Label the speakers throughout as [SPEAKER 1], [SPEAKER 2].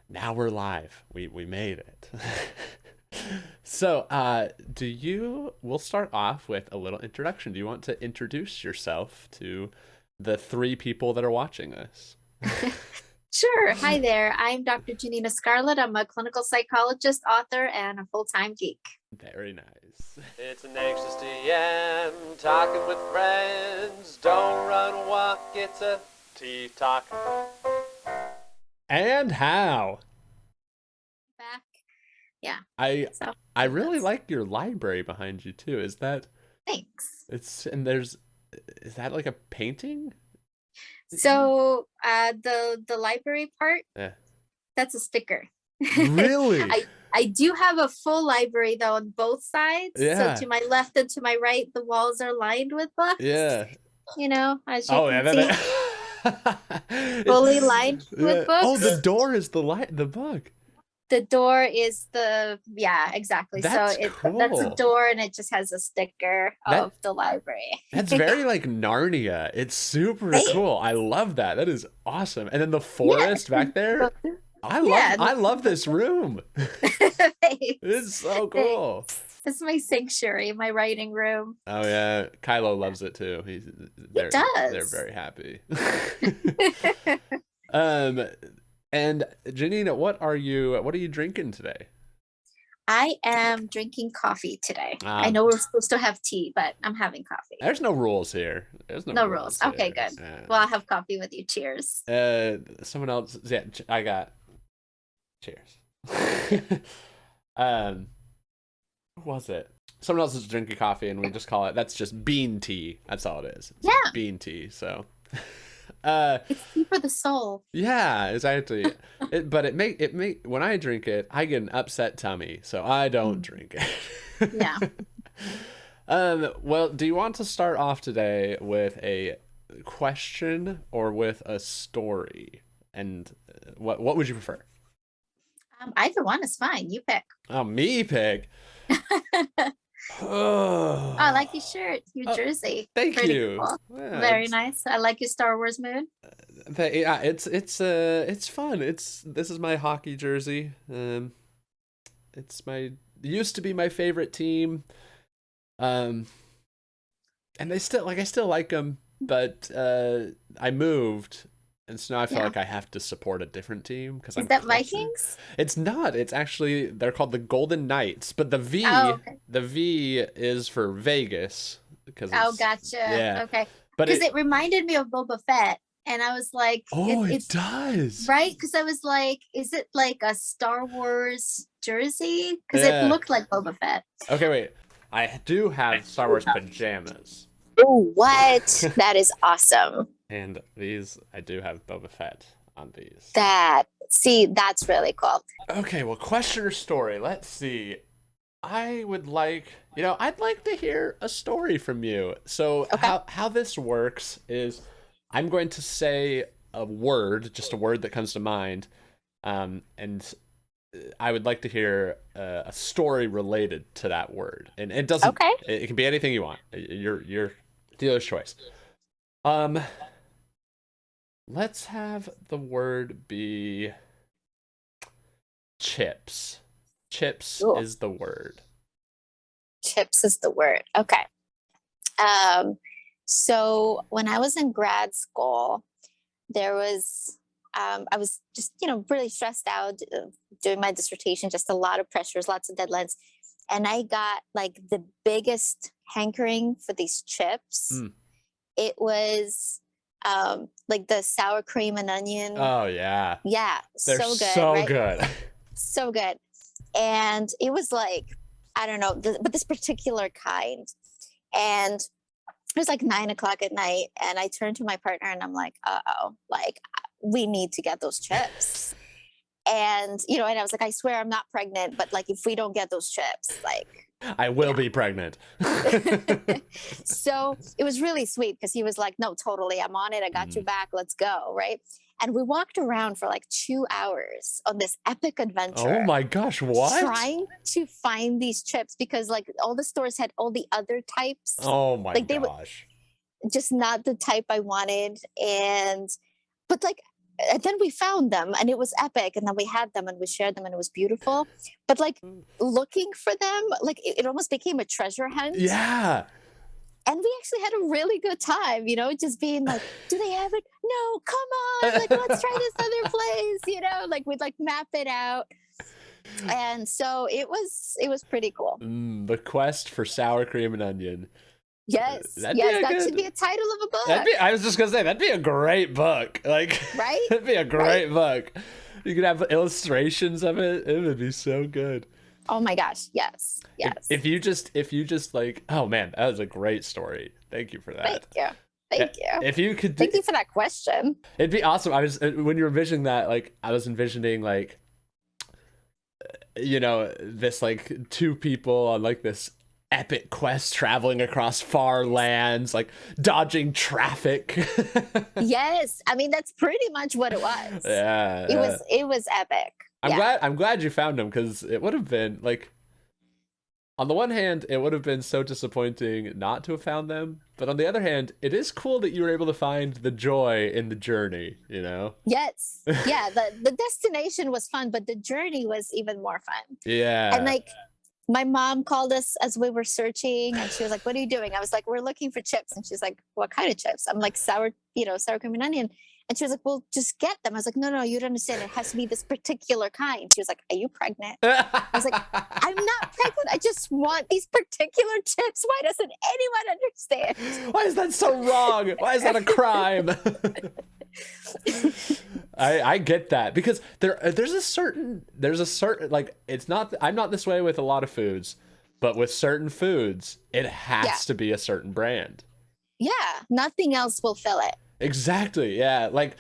[SPEAKER 1] now we're live. We made it. So, we'll start off with a little introduction. Do you want to introduce yourself to the three people that are watching us?
[SPEAKER 2] Sure. Hi there. I'm Dr. Janina Scarlet. I'm a clinical psychologist, author, and a full-time geek.
[SPEAKER 1] Very nice. It's an anxious DM, talking with friends. Don't run, walk, it's a tea talk. And how?
[SPEAKER 2] Back. Yeah.
[SPEAKER 1] I really like your library behind you too. Is that?
[SPEAKER 2] Thanks.
[SPEAKER 1] Is that like a painting?
[SPEAKER 2] So the library part,
[SPEAKER 1] Yeah.
[SPEAKER 2] that's a sticker.
[SPEAKER 1] Really?
[SPEAKER 2] I do have a full library though on both sides.
[SPEAKER 1] Yeah.
[SPEAKER 2] So to my left and to my right, the walls are lined with books.
[SPEAKER 1] Yeah.
[SPEAKER 2] As you can see. Fully lined with books.
[SPEAKER 1] Oh, the door is the book.
[SPEAKER 2] The door is exactly.
[SPEAKER 1] That's
[SPEAKER 2] That's a
[SPEAKER 1] cool.
[SPEAKER 2] door, and it just has a sticker of the library.
[SPEAKER 1] That's very like Narnia. It's super cool. I love that. That is awesome. And then the forest back there. I love this room. It's so cool.
[SPEAKER 2] It's my sanctuary, my writing room.
[SPEAKER 1] Oh yeah, Kylo loves it too. He does. They're very happy. And Janina, what are you drinking today?
[SPEAKER 2] I am drinking coffee today. I know we're supposed to have tea, but I'm having coffee.
[SPEAKER 1] There's no rules here. There's no rules.
[SPEAKER 2] Okay, good. Well, I'll have coffee with you. Cheers.
[SPEAKER 1] Someone else. Yeah, I got. Cheers. What was it? Someone else is drinking coffee, and we just call it. That's just bean tea. That's all it is. It's bean tea. So.
[SPEAKER 2] It's tea for the soul.
[SPEAKER 1] Yeah, exactly. But it make when I drink it, I get an upset tummy, so I don't drink it.
[SPEAKER 2] Yeah.
[SPEAKER 1] Well, do you want to start off today with a question or with a story? And what would you prefer?
[SPEAKER 2] Either one is fine. You pick.
[SPEAKER 1] Oh, me pick.
[SPEAKER 2] Oh, I like your shirt, your jersey.
[SPEAKER 1] Thank you.
[SPEAKER 2] Cool.
[SPEAKER 1] Yeah,
[SPEAKER 2] very nice. I like your Star Wars mood.
[SPEAKER 1] Yeah, it's fun. This is my hockey jersey. Used to be my favorite team. And I still like them, but I moved. And so now I feel like I have to support a different team because
[SPEAKER 2] Is that Vikings?
[SPEAKER 1] It's not. It's actually they're called the Golden Knights, but the V is for Vegas because
[SPEAKER 2] gotcha.
[SPEAKER 1] Yeah.
[SPEAKER 2] Okay. Because it reminded me of Boba Fett, and I was like,
[SPEAKER 1] it does,
[SPEAKER 2] right? Because I was like, is it like a Star Wars jersey? Because it looked like Boba Fett.
[SPEAKER 1] Okay, wait. I do have Star Wars pajamas.
[SPEAKER 2] Oh, what? That is awesome.
[SPEAKER 1] And these, I do have Boba Fett on these.
[SPEAKER 2] That's really cool.
[SPEAKER 1] Okay, well, question or story? Let's see. I'd like to hear a story from you. So how this works is I'm going to say a word, just a word that comes to mind, and I would like to hear a story related to that word. And it doesn't. Okay. It can be anything you want. Your dealer's choice. Let's have the word be chips. Chips is the word.
[SPEAKER 2] Chips is the word. Okay. So when I was in grad school, there was I was just really stressed out doing my dissertation, just a lot of pressures, lots of deadlines, and I got like the biggest hankering for these chips. It was like the sour cream and onion.
[SPEAKER 1] Oh yeah.
[SPEAKER 2] They're so good.
[SPEAKER 1] So good.
[SPEAKER 2] So good. And it was like, I don't know, but this particular kind. And it was like 9:00 at night, and I turned to my partner and I'm like, like we need to get those chips. And and I was like, I swear I'm not pregnant, but like if we don't get those chips, like
[SPEAKER 1] I will be pregnant.
[SPEAKER 2] So it was really sweet because he was like, no, totally, I'm on it. I got you back. Let's go. Right. And we walked around for like 2 hours on this epic adventure.
[SPEAKER 1] Oh my gosh, what?
[SPEAKER 2] Trying to find these chips because like all the stores had all the other types.
[SPEAKER 1] Oh my gosh.
[SPEAKER 2] Just not the type I wanted. But like and then we found them and it was epic, and then we had them and we shared them and it was beautiful. But like looking for them, like it almost became a treasure hunt.
[SPEAKER 1] Yeah.
[SPEAKER 2] And we actually had a really good time, just being like, do they have it? No, come on, like let's try this other place, like we'd like map it out. And so it was pretty cool.
[SPEAKER 1] The quest for sour cream and onion.
[SPEAKER 2] Yes, that should be a title of a book.
[SPEAKER 1] I was just gonna say that'd be a great book. Like,
[SPEAKER 2] right?
[SPEAKER 1] That'd be a great book. You could have illustrations of it. It would be so good.
[SPEAKER 2] Oh my gosh, yes.
[SPEAKER 1] If you just like, oh man, that was a great story. Thank you for that.
[SPEAKER 2] Thank you.
[SPEAKER 1] If you could,
[SPEAKER 2] thank you for that question.
[SPEAKER 1] It'd be awesome. I was when you were envisioning that, like, I was envisioning like, this like two people on like this epic quest traveling across far lands, like dodging traffic.
[SPEAKER 2] Yes, I mean that's pretty much what it was.
[SPEAKER 1] Yeah,
[SPEAKER 2] it was epic.
[SPEAKER 1] I'm glad you found them, because it would have been like, on the one hand, it would have been so disappointing not to have found them, but on the other hand, it is cool that you were able to find the joy in the journey.
[SPEAKER 2] Yes, yeah. The destination was fun, but the journey was even more fun.
[SPEAKER 1] Yeah,
[SPEAKER 2] and like. My mom called us as we were searching, and she was like, "What are you doing?" I was like, "We're looking for chips." And she's like, "What kind of chips?" I'm like, sour cream and onion. And she was like, "Well, just get them." I was like, "No, you don't understand. It has to be this particular kind." She was like, "Are you pregnant?" I was like, "I'm not pregnant. I just want these particular chips. Why doesn't anyone understand?
[SPEAKER 1] Why is that so wrong? Why is that a crime?" I get that, because there's a certain like, it's not, I'm not this way with a lot of foods, but with certain foods it has to be a certain brand.
[SPEAKER 2] Yeah, nothing else will fill it.
[SPEAKER 1] Exactly. Yeah, like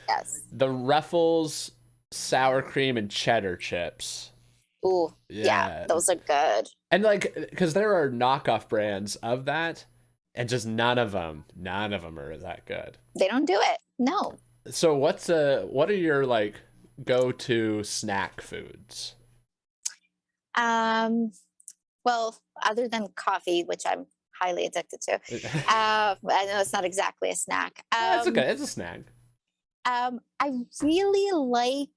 [SPEAKER 1] the Ruffles sour cream and cheddar chips.
[SPEAKER 2] Ooh, yeah, those are good.
[SPEAKER 1] And like, because there are knockoff brands of that, and just none of them are that good.
[SPEAKER 2] They don't do it. No.
[SPEAKER 1] So what are your like go-to snack foods?
[SPEAKER 2] Well, other than coffee, which I'm highly addicted to. I know it's not exactly a snack.
[SPEAKER 1] That's okay. It's a snack.
[SPEAKER 2] I really like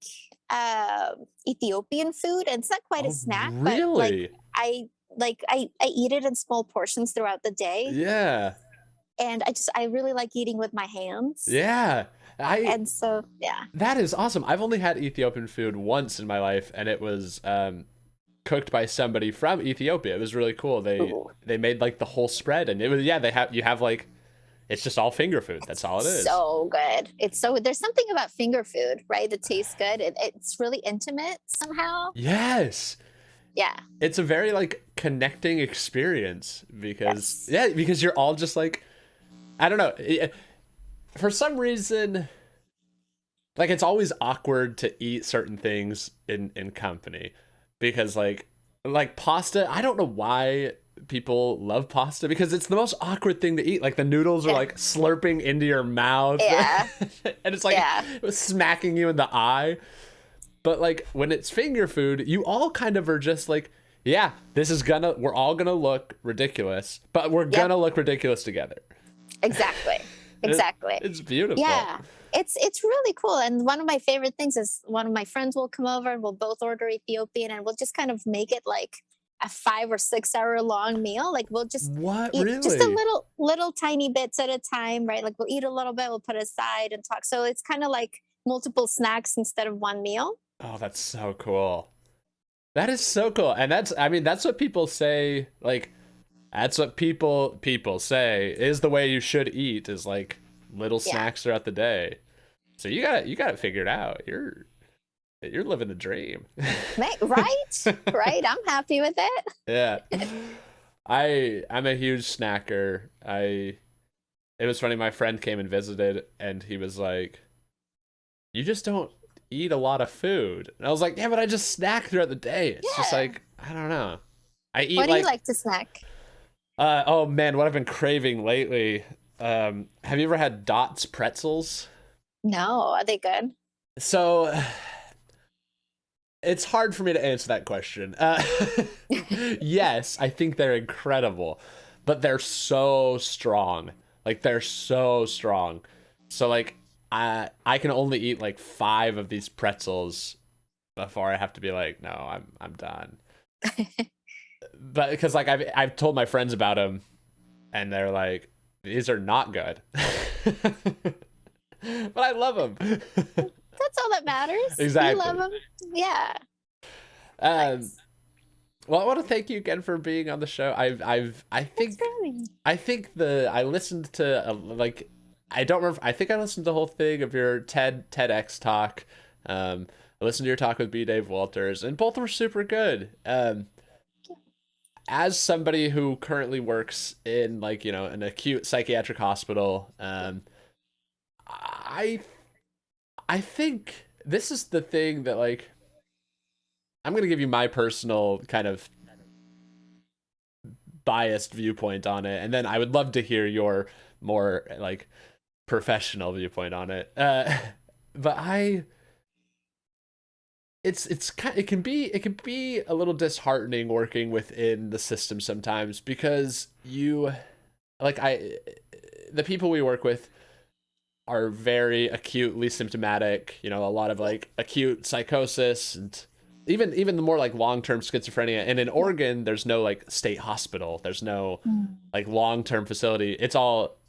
[SPEAKER 2] Ethiopian food, and it's not quite a snack,
[SPEAKER 1] really?
[SPEAKER 2] but I eat it in small portions throughout the day.
[SPEAKER 1] Yeah.
[SPEAKER 2] And I really like eating with my hands.
[SPEAKER 1] Yeah.
[SPEAKER 2] And so, yeah.
[SPEAKER 1] That is awesome. I've only had Ethiopian food once in my life, and it was cooked by somebody from Ethiopia. It was really cool. They made like the whole spread, and it was you have like, it's just all finger food. That's all it is.
[SPEAKER 2] So good. There's something about finger food, right? That tastes good. It's really intimate somehow.
[SPEAKER 1] Yes.
[SPEAKER 2] Yeah.
[SPEAKER 1] It's a very like connecting experience, because because you're all just like, I don't know. For some reason, like, it's always awkward to eat certain things in company, because like pasta, I don't know why people love pasta, because it's the most awkward thing to eat. Like, the noodles are like slurping into your mouth. Yeah. And it's like smacking you in the eye. But like, when it's finger food, you all kind of are just like, yeah, we're all gonna look ridiculous, but we're gonna look ridiculous together.
[SPEAKER 2] Exactly.
[SPEAKER 1] It's beautiful.
[SPEAKER 2] Yeah, it's really cool. And one of my favorite things is one of my friends will come over and we'll both order Ethiopian, and we'll just kind of make it like a 5 or 6 hour long meal. Like, we'll just eat just a little tiny bits at a time, right? Like, we'll eat a little bit, we'll put it aside and talk. So it's kind of like multiple snacks instead of one meal.
[SPEAKER 1] Oh, that's so cool. That is so cool. And that's what people say, like, that's what people say is the way you should eat, is like little snacks throughout the day. So you got it figured out. You're living the dream. Right? I'm happy with it.
[SPEAKER 2] Yeah.
[SPEAKER 1] I'm a huge snacker. It was funny, my friend came and visited, and he was like, "You just don't eat a lot of food." And I was like, "Yeah, but I just snack throughout the day." It's just like, I don't know. I eat.
[SPEAKER 2] What do you like to snack?
[SPEAKER 1] Oh man, what I've been craving lately. Have you ever had Dots pretzels?
[SPEAKER 2] No, are they good?
[SPEAKER 1] So it's hard for me to answer that question. Yes, I think they're incredible, but they're so strong. Like, they're so strong. So like, I can only eat like 5 of these pretzels before I have to be like, no, I'm done. But because like I've told my friends about them, and they're like, these are not good. But I love them.
[SPEAKER 2] That's all that matters. You
[SPEAKER 1] Exactly.
[SPEAKER 2] love them. Yeah.
[SPEAKER 1] Um,
[SPEAKER 2] Nice.
[SPEAKER 1] well, I want to thank you again for being on the show.
[SPEAKER 2] Thanks for having me.
[SPEAKER 1] I listened to like, I don't remember. I think I listened to the whole thing of your TEDx talk. I listened to your talk with B. Dave Walters, and both were super good. As somebody who currently works in like, an acute psychiatric hospital, I I think this is the thing that like, I'm gonna give you my personal kind of biased viewpoint on it, and then I would love to hear your more like professional viewpoint on it. But it can be a little disheartening working within the system sometimes, because the people we work with are very acutely symptomatic, a lot of like acute psychosis, and even the more like long-term schizophrenia. And in Oregon, there's no like state hospital, there's no like long-term facility.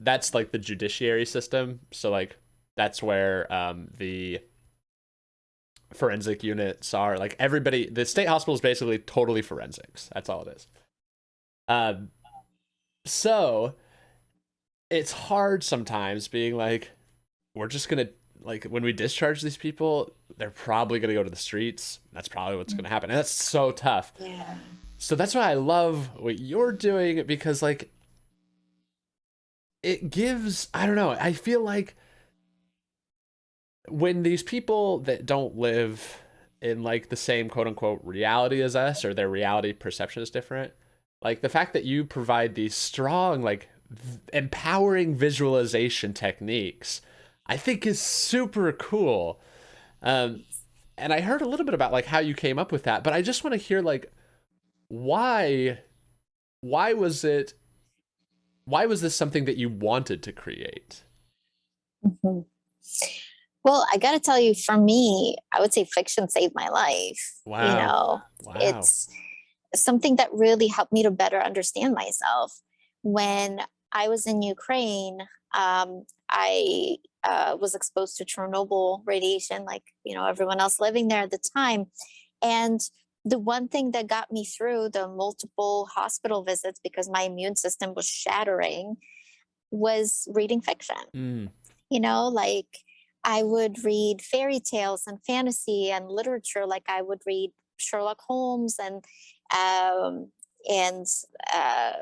[SPEAKER 1] That's like the judiciary system. So like that's where the forensic units are. Like everybody, the state hospital is basically totally forensics. That's all it is. um so it's hard sometimes being like, we're just gonna, like, when we discharge these people, they're probably gonna go to the streets. That's probably what's gonna happen, and that's so tough.
[SPEAKER 2] Yeah.
[SPEAKER 1] So that's why I love what you're doing, because like, it gives, I don't know, I feel like when these people that don't live in like the same quote unquote reality as us, or their reality perception is different, like the fact that you provide these strong, like, empowering visualization techniques, I think is super cool. Um, and I heard a little bit about like how you came up with that, but I just want to hear like, why why was it why was this something that you wanted to create?
[SPEAKER 2] Mhm. Well, I got to tell you, for me, I would say fiction saved my life.
[SPEAKER 1] Wow. Wow.
[SPEAKER 2] It's something that really helped me to better understand myself. When I was in Ukraine, I was exposed to Chernobyl radiation, like, everyone else living there at the time. And the one thing that got me through the multiple hospital visits, because my immune system was shattering, was reading fiction.
[SPEAKER 1] Mm.
[SPEAKER 2] Like, I would read fairy tales and fantasy and literature. Like, I would read Sherlock Holmes um, and uh,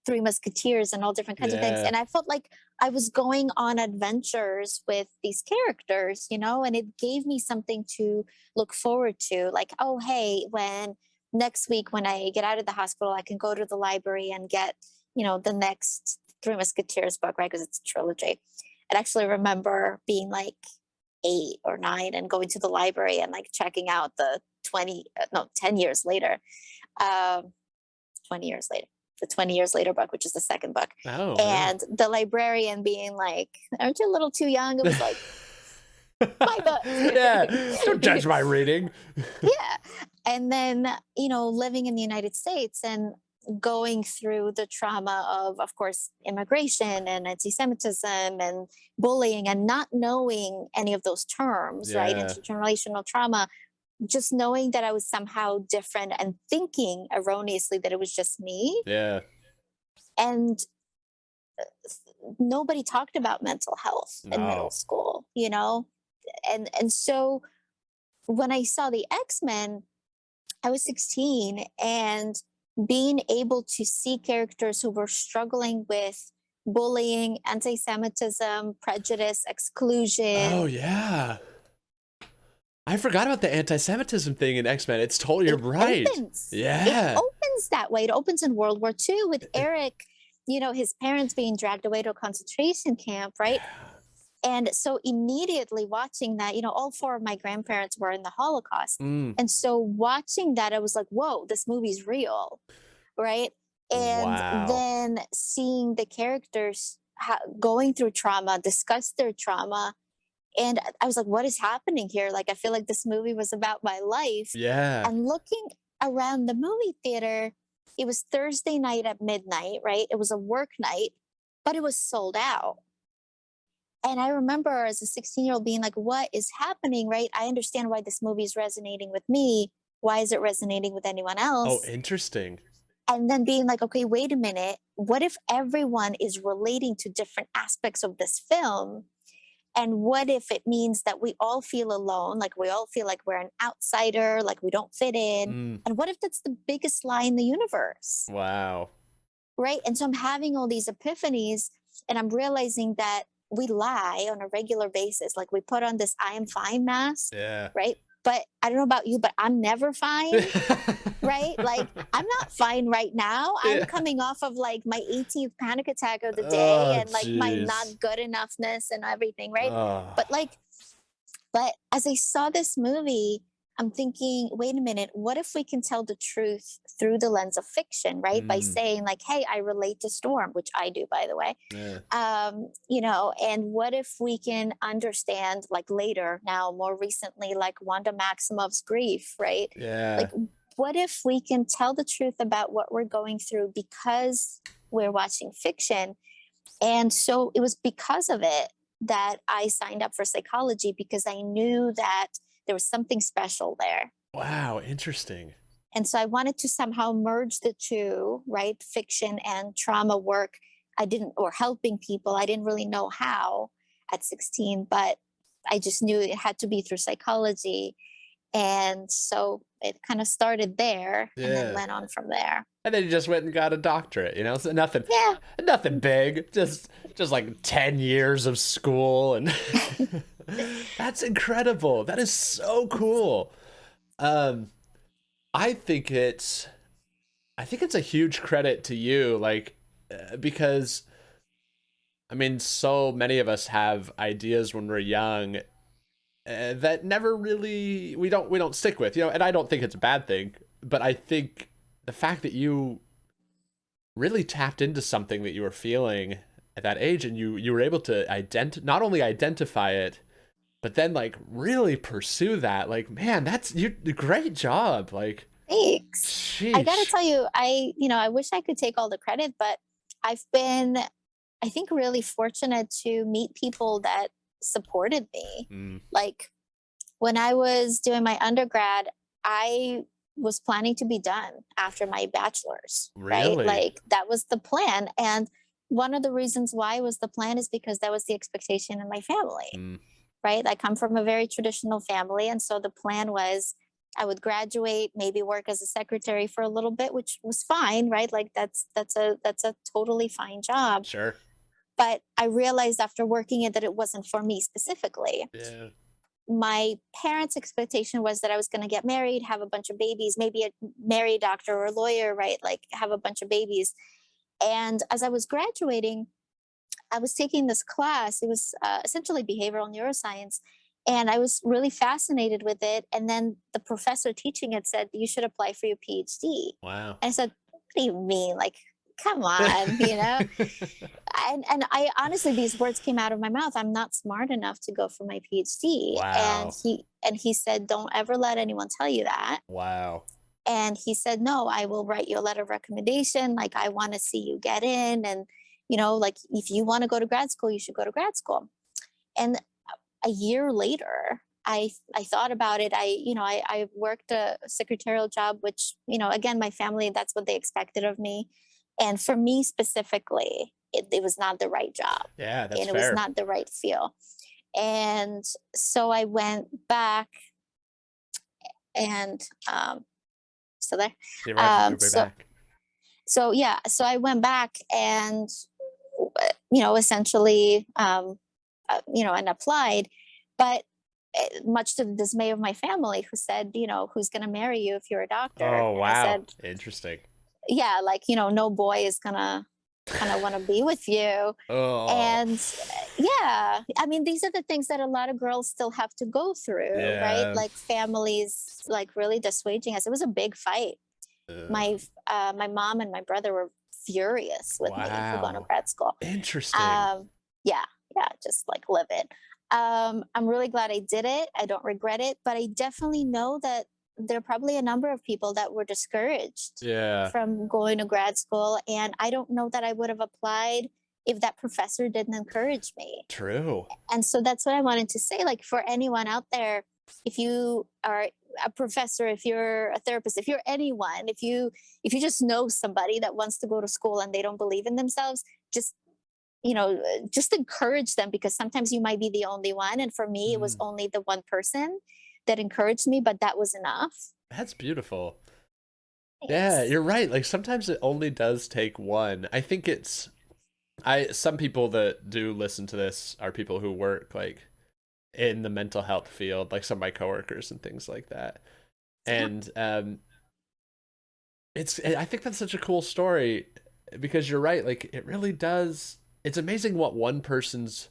[SPEAKER 2] Three Musketeers and all different kinds of things.
[SPEAKER 1] Yeah.
[SPEAKER 2] And I felt like I was going on adventures with these characters, and it gave me something to look forward to. Like, oh, hey, when next week when I get out of the hospital, I can go to the library and get, the next Three Musketeers book, right? Because it's a trilogy. I actually remember being like 8 or 9 and going to the library and like checking out the 10 years later, um, 20 years later, the 20 years later book, which is the second book.
[SPEAKER 1] Oh, yeah.
[SPEAKER 2] And the librarian being like, aren't you a little too young? It was like, my book.
[SPEAKER 1] Yeah. Don't judge my reading.
[SPEAKER 2] Yeah. And then, living in the United States and going through the trauma of course, immigration and anti-Semitism and bullying, and not knowing any of those terms, right?
[SPEAKER 1] Yeah.
[SPEAKER 2] Intergenerational trauma, just knowing that I was somehow different and thinking erroneously that it was just me.
[SPEAKER 1] Yeah.
[SPEAKER 2] And nobody talked about mental health in middle
[SPEAKER 1] No.
[SPEAKER 2] school, and so when I saw the X-Men, I was 16, and being able to see characters who were struggling with bullying, anti-Semitism, prejudice,
[SPEAKER 1] Oh,
[SPEAKER 2] exclusion.
[SPEAKER 1] yeah. I forgot about the anti-Semitism thing in X-Men. It's totally, you're
[SPEAKER 2] it
[SPEAKER 1] right.
[SPEAKER 2] opens it
[SPEAKER 1] Yeah.
[SPEAKER 2] opens that way. It opens in World War II with Eric, his parents being dragged away to a concentration camp, right? And so immediately watching that, all 4 of my grandparents were in the Holocaust.
[SPEAKER 1] Mm.
[SPEAKER 2] And so watching that, I was like, whoa, this movie's real, right? And
[SPEAKER 1] Wow.
[SPEAKER 2] then seeing the characters going through trauma, discuss their trauma, And I was like, what is happening here? Like, I feel like this movie was about my life.
[SPEAKER 1] Yeah.
[SPEAKER 2] And looking around the movie theater, it was Thursday night at midnight, right? It was a work night, but it was sold out. And I remember as a 16-year-old being like, what is happening, right? I understand why this movie is resonating with me. Why is it resonating with anyone
[SPEAKER 1] Oh,
[SPEAKER 2] else?
[SPEAKER 1] interesting.
[SPEAKER 2] And then being like, okay, wait a minute. What if everyone is relating to different aspects of this film? And what if it means that we all feel alone, like we all feel like we're an outsider, like we don't fit in?
[SPEAKER 1] Mm,
[SPEAKER 2] And what if that's the biggest lie in the universe?
[SPEAKER 1] wow.
[SPEAKER 2] Right. And so I'm having all these epiphanies and I'm realizing that we lie on a regular basis. Like we put on this I am fine mask,
[SPEAKER 1] Yeah.
[SPEAKER 2] right? But I don't know about you, but I'm never fine, right? Like I'm not fine right now. I'm
[SPEAKER 1] Yeah.
[SPEAKER 2] coming off of like my 18th panic attack of the day
[SPEAKER 1] Oh,
[SPEAKER 2] and like my not
[SPEAKER 1] jeez.
[SPEAKER 2] good enoughness and everything, right?
[SPEAKER 1] Oh.
[SPEAKER 2] But like, but as I saw this movie, I'm thinking, wait a minute, what if we can tell the truth through the lens of fiction, right? By
[SPEAKER 1] Mm,
[SPEAKER 2] saying, like, hey, I relate to Storm, which I do, by the way.
[SPEAKER 1] yeah.
[SPEAKER 2] And what if we can understand, like, later, now, more recently, like Wanda Maximoff's grief, right?
[SPEAKER 1] Yeah.
[SPEAKER 2] Like, what if we can tell the truth about what we're going through because we're watching fiction? And so it was because of it that I signed up for psychology because I knew that there was something special there.
[SPEAKER 1] Wow, interesting.
[SPEAKER 2] And so I wanted to somehow merge the two, right? Fiction and trauma work. I didn't, or helping people. I didn't really know how at 16, but I just knew it had to be through psychology. And so it kind of started there and then
[SPEAKER 1] Yeah.
[SPEAKER 2] went on from there.
[SPEAKER 1] And then you just went and got a doctorate, you know? So
[SPEAKER 2] Yeah.
[SPEAKER 1] nothing big. Just like 10 years of school and that's incredible. That is so cool. Um I think it's I think it's a huge credit to you like because I mean so many of us have ideas when we're young that never really we don't stick with, you know, and I don't think it's a bad thing, but I think the fact that you really tapped into something that you were feeling at that age and you were able to not only identify it but then like really pursue that, like man, that's you great job, like
[SPEAKER 2] Thanks. I got to
[SPEAKER 1] sheesh.
[SPEAKER 2] tell you, I wish I could take all the credit, but I've been, I think, really fortunate to meet people that supported me.
[SPEAKER 1] Mm,
[SPEAKER 2] Like when I was doing my undergrad, I was planning to be done after my bachelor's, right?
[SPEAKER 1] really.
[SPEAKER 2] Like that was the plan. And one of the reasons why was the plan is because that was the expectation in my family,
[SPEAKER 1] Mm,
[SPEAKER 2] right? I come from a very traditional family. And so the plan was I would graduate, maybe work as a secretary for a little bit, which was fine, right? Like that's a totally fine job.
[SPEAKER 1] sure.
[SPEAKER 2] But I realized after working it that it wasn't for me specifically.
[SPEAKER 1] Yeah.
[SPEAKER 2] My parents' expectation was that I was going to get married, have a bunch of babies, maybe marry a doctor or a lawyer, right? Like have a bunch of babies. And as I was graduating, I was taking this class. It was essentially behavioral neuroscience. And I was really fascinated with it. And then the professor teaching it said, you should apply for your PhD.
[SPEAKER 1] Wow.
[SPEAKER 2] And I said, what do you mean? Like, come on, you know? And I honestly, these words came out of my mouth. I'm not smart enough to go for my PhD. And
[SPEAKER 1] Wow.
[SPEAKER 2] he said, don't ever let anyone tell you that.
[SPEAKER 1] Wow.
[SPEAKER 2] And he said, no, I will write you a letter of recommendation. Like, I want to see you get in. And, like if you want to go to grad school, you should go to grad school. And a year later, I thought about it. I worked a secretarial job, which, again, my family, that's what they expected of me. And for me specifically, it was not the right job
[SPEAKER 1] Yeah, that's
[SPEAKER 2] and it was
[SPEAKER 1] fair.
[SPEAKER 2] not the right feel. And so I went back and so there.
[SPEAKER 1] You're right.
[SPEAKER 2] Um,
[SPEAKER 1] You're
[SPEAKER 2] so
[SPEAKER 1] back.
[SPEAKER 2] so yeah, so I went back and essentially and applied, but much to the dismay of my family, who said, who's going to marry you if you're a doctor?
[SPEAKER 1] Oh
[SPEAKER 2] And I
[SPEAKER 1] wow,
[SPEAKER 2] said,
[SPEAKER 1] interesting.
[SPEAKER 2] yeah, like, no boy is gonna kind of want to be with you.
[SPEAKER 1] Oh
[SPEAKER 2] And yeah, I mean, these are the things that a lot of girls still have to go through, right?
[SPEAKER 1] yeah.
[SPEAKER 2] Like families like really dissuading us. It was a big fight.
[SPEAKER 1] uh,
[SPEAKER 2] My mom and my brother were furious with me for going to
[SPEAKER 1] wow,
[SPEAKER 2] grad school.
[SPEAKER 1] interesting.
[SPEAKER 2] um yeah, yeah, just like livid. I'm really glad I did it. I don't regret it, but I definitely know that there are probably a number of people that were discouraged
[SPEAKER 1] Yeah,
[SPEAKER 2] from going to grad school. And I don't know that I would have applied if that professor didn't encourage me.
[SPEAKER 1] true.
[SPEAKER 2] And so that's what I wanted to say. Like, for anyone out there, if you are a professor, if you're a therapist, if you're anyone, if you just know somebody that wants to go to school and they don't believe in themselves, just just encourage them, because sometimes you might be the only one. And for me, it was
[SPEAKER 1] Mm,
[SPEAKER 2] only the one person that encouraged me, but that was enough.
[SPEAKER 1] that's beautiful. Yeah,
[SPEAKER 2] Thanks.
[SPEAKER 1] you're right. Like sometimes it only does take one. I think it's I some people that do listen to this are people who work like in the mental health field, like some of my coworkers and things like that.
[SPEAKER 2] Yeah.
[SPEAKER 1] And I think that's such a cool story because you're right. Like it really does. It's amazing what one person's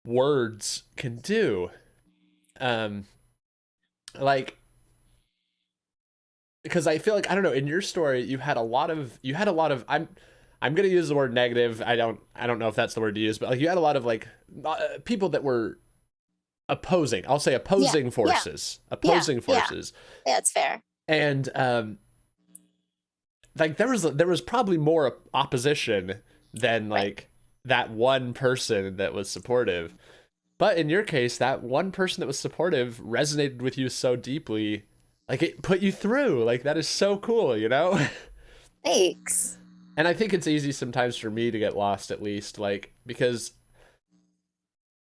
[SPEAKER 1] words can do. Um, like because I feel like I don't know in your story you had a lot of I'm gonna use the word negative. I don't know if that's the word to use, but like you had a lot of like people that were opposing. I'll say
[SPEAKER 2] Yeah.
[SPEAKER 1] opposing
[SPEAKER 2] Yeah.
[SPEAKER 1] forces,
[SPEAKER 2] Yeah.
[SPEAKER 1] opposing
[SPEAKER 2] Yeah.
[SPEAKER 1] forces,
[SPEAKER 2] Yeah. It's fair.
[SPEAKER 1] and like there was probably more opposition than
[SPEAKER 2] Right.
[SPEAKER 1] like that one person that was supportive. But in your case, that one person that was supportive resonated with you so deeply, like it put you through. Like that is so cool, you know?
[SPEAKER 2] Thanks.
[SPEAKER 1] And I think it's easy sometimes for me to get lost at least, like because